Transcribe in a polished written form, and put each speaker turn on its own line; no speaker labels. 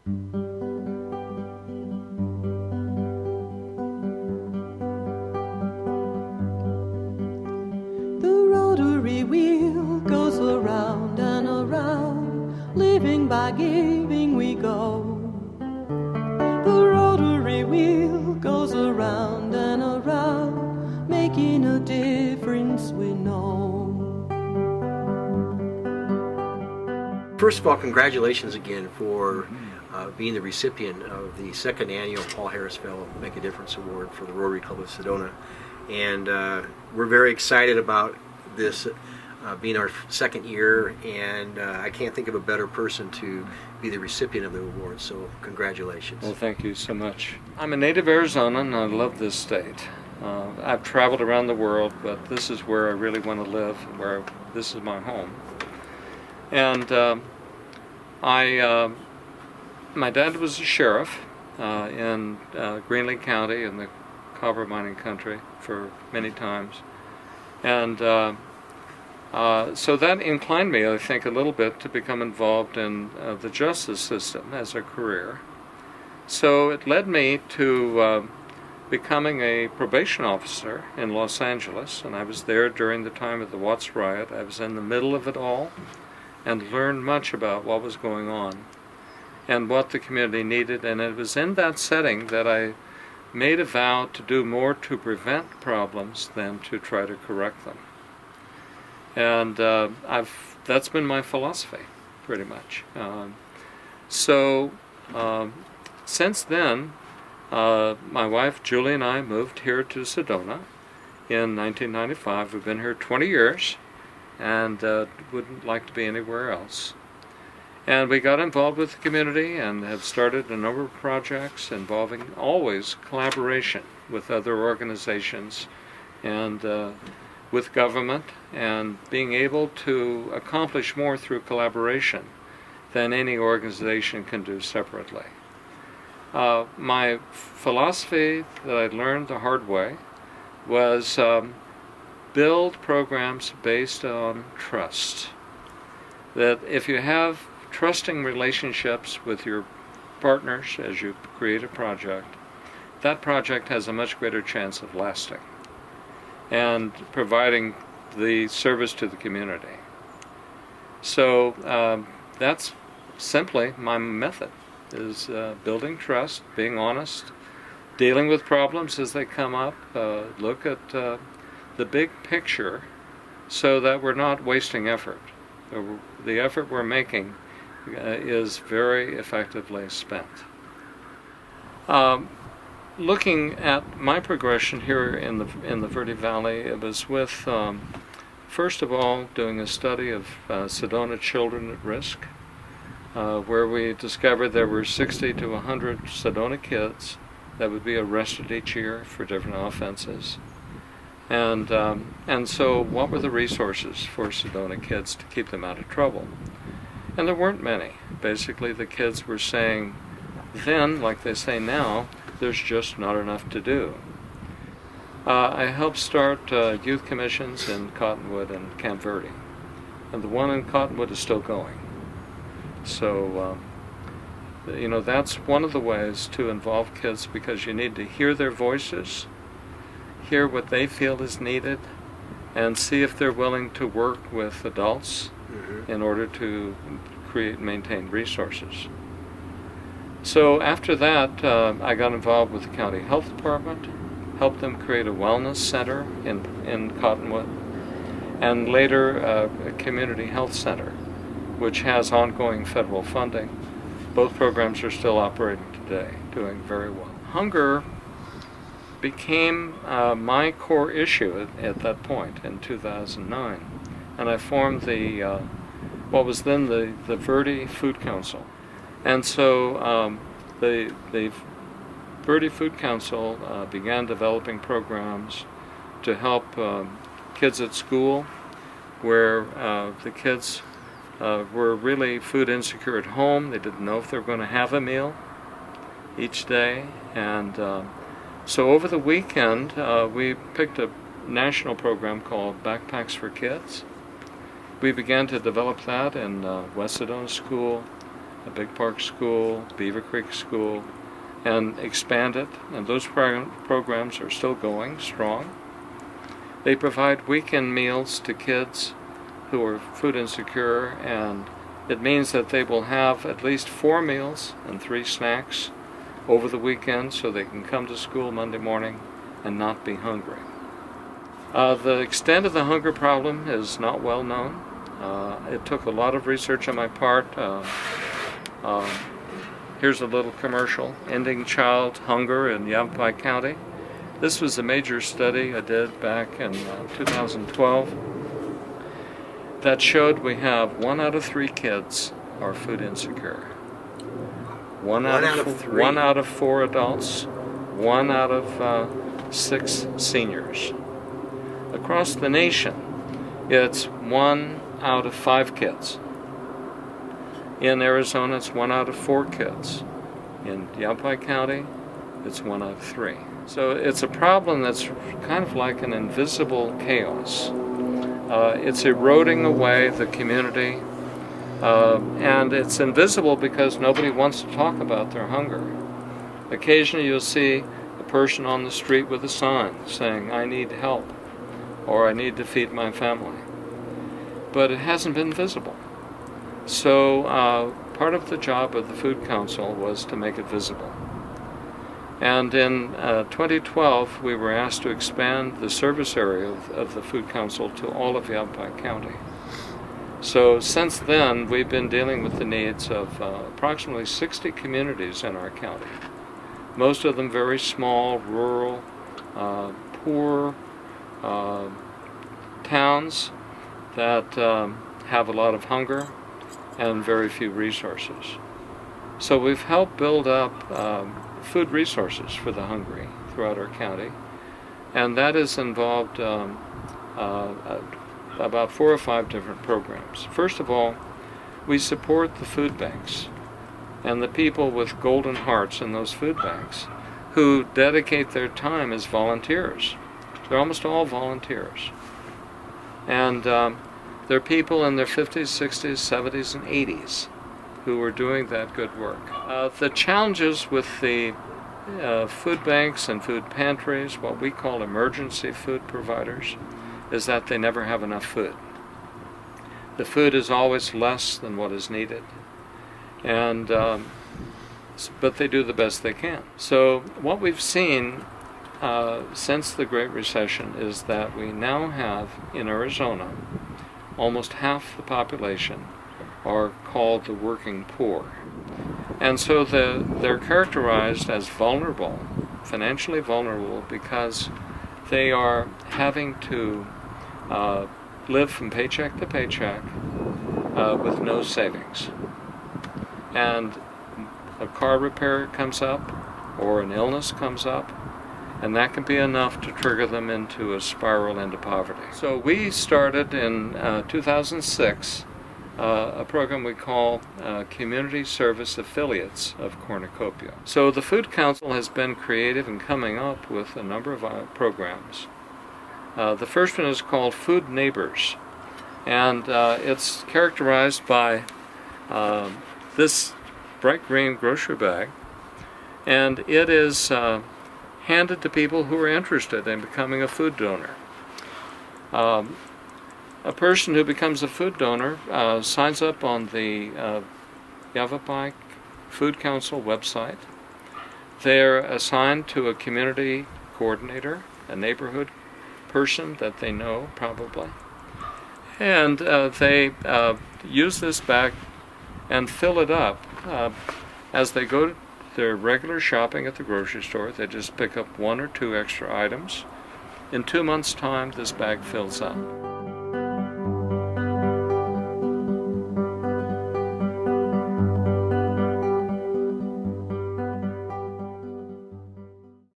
The rotary wheel goes around and around, living by giving we go. The rotary wheel goes around and around, making a difference we know.
First of all, congratulations again for being the recipient of the second annual Paul Harris Fellow Make a Difference Award for the Rotary Club of Sedona. And we're very excited about this being our second year, and I can't think of a better person to be the recipient of the award, so congratulations.
Well, thank you so much. I'm a native Arizonan and I love this state. I've traveled around the world, but this is where I really want to live, this is my home. And my dad was a sheriff in Greenlee County in the copper mining country for many times. And so that inclined me, I think, a little bit to become involved in the justice system as a career. So it led me to becoming a probation officer in Los Angeles, and I was there during the time of the Watts riot. I was in the middle of it all and learned much about what was going on and what the community needed, and it was in that setting that I made a vow to do more to prevent problems than to try to correct them. And that's been my philosophy, pretty much. Since then, my wife Julie and I moved here to Sedona in 1995. We've been here 20 years and wouldn't like to be anywhere else. And we got involved with the community and have started a number of projects involving always collaboration with other organizations and with government, and being able to accomplish more through collaboration than any organization can do separately. My philosophy that I learned the hard way was build programs based on trust. That if you have trusting relationships with your partners as you create a project, that project has a much greater chance of lasting and providing the service to the community. So that's simply my method, is building trust, being honest, dealing with problems as they come up, look at the big picture so that we're not wasting effort. The effort we're making is very effectively spent. Looking at my progression here in the Verde Valley, it was with, first of all, doing a study of Sedona children at risk, where we discovered there were 60 to 100 Sedona kids that would be arrested each year for different offenses. And so what were the resources for Sedona kids to keep them out of trouble? And there weren't many. Basically, the kids were saying then, like they say now, there's just not enough to do. I helped start youth commissions in Cottonwood and Camp Verde, and the one in Cottonwood is still going. So, that's one of the ways to involve kids, because you need to hear their voices, hear what they feel is needed, and see if they're willing to work with adults in order to create and maintain resources. So after that, I got involved with the county health department, helped them create a wellness center in Cottonwood, and later a community health center, which has ongoing federal funding. Both programs are still operating today, doing very well. Hunger became my core issue at that point in 2009, and I formed what was then the Verde Food Council. And so the Verde Food Council began developing programs to help kids at school, where the kids were really food insecure at home. They didn't know if they were going to have a meal each day. And so over the weekend, we picked a national program called Backpacks for Kids. We began to develop that in West Sedona School, a Big Park School, Beaver Creek School, and expand it. And those programs are still going strong. They provide weekend meals to kids who are food insecure, and it means that they will have at least 4 meals and 3 snacks over the weekend so they can come to school Monday morning and not be hungry. The extent of the hunger problem is not well known. It took a lot of research on my part. Here's a little commercial, Ending Child Hunger in Yavapai County. This was a major study I did back in 2012 that showed we have 1 out of 3 kids are food insecure. 1 out of 3. 1 out of 4 adults, 1 out of 6 seniors. Across the nation, it's 1 out of 5 kids. In Arizona, it's 1 out of 4 kids. In Yavapai County, it's 1 out of 3. So it's a problem that's kind of like an invisible chaos. It's eroding away the community, and it's invisible because nobody wants to talk about their hunger. Occasionally you'll see a person on the street with a sign saying, "I need help," or "I need to feed my family." But it hasn't been visible. So part of the job of the Food Council was to make it visible. And in 2012, we were asked to expand the service area of the Food Council to all of Yavapai County. So since then, we've been dealing with the needs of approximately 60 communities in our county. Most of them very small, rural, poor towns that have a lot of hunger and very few resources. So we've helped build up food resources for the hungry throughout our county, and that has involved about 4 or 5 different programs. First of all, we support the food banks and the people with golden hearts in those food banks who dedicate their time as volunteers. They're almost all volunteers. And they're people in their 50s, 60s, 70s, and 80s who are doing that good work. The challenges with the food banks and food pantries, what we call emergency food providers, is that they never have enough food. The food is always less than what is needed, and but they do the best they can. So what we've seen since the Great Recession is that we now have in Arizona almost half the population are called the working poor. And so they're characterized as vulnerable, financially vulnerable, because they are having to live from paycheck to paycheck with no savings. And a car repair comes up or an illness comes up, and that can be enough to trigger them into a spiral into poverty. So we started in 2006 a program we call Community Service Affiliates of Cornucopia. So the Food Council has been creative in coming up with a number of programs. The first one is called Food Neighbors, and it's characterized by this bright green grocery bag, and it is handed to people who are interested in becoming a food donor. A person who becomes a food donor signs up on the Yavapai Food Council website. They're assigned to a community coordinator, a neighborhood person that they know probably, and they use this bag and fill it up as they go to their regular shopping at the grocery store. They just pick up 1 or 2 extra items. In 2 months' time, this bag fills up.